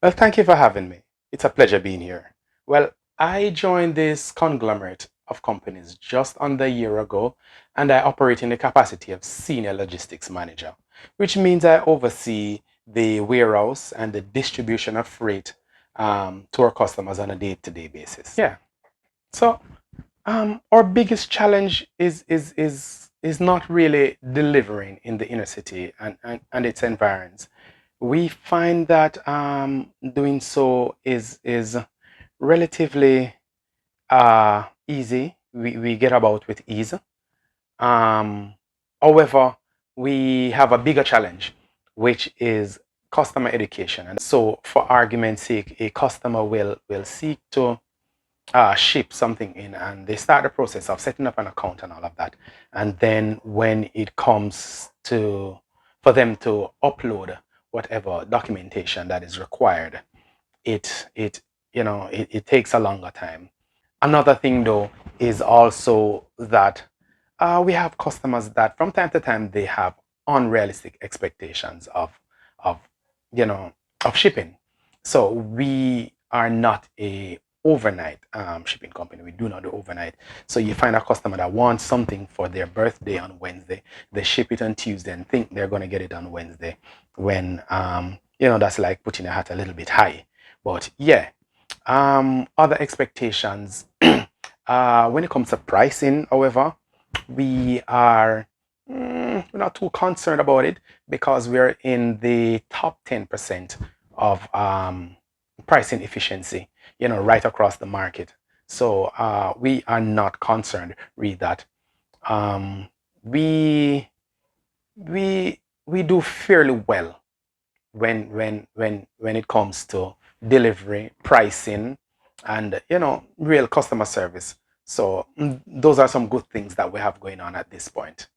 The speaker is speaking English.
Well, thank you for having me. It's a pleasure being here. Well, I joined this conglomerate of companies just under a year ago, and I operate in the capacity of senior logistics manager, which means I oversee the warehouse and the distribution of freight to our customers on a day-to-day basis. Yeah. So our biggest challenge is not really delivering in the inner city and its environs. We find that doing so is relatively easy. We get about with ease. Um, However, we have a bigger challenge, which is customer education. And so, for argument's sake, a customer will seek to ship something in, and they start the process of setting up an account and all of that. And then when it comes to for them to upload whatever documentation that is required, it takes a longer time. Another thing though is also that we have customers that from time to time they have unrealistic expectations of you know of shipping. So we are not a overnight shipping company. We do not do overnight. So you find a customer that wants something for their birthday on Wednesday, they ship it on Tuesday and think they're going to get it on Wednesday, when that's like putting a hat a little bit high. But yeah, other expectations. When it comes to pricing, however, we are we're not too concerned about it because we're in the top 10% of pricing efficiency, right across the market. So we are not concerned with that. Um, we we do fairly well when it comes to delivery, pricing, and real customer service. So those are some good things that we have going on at this point.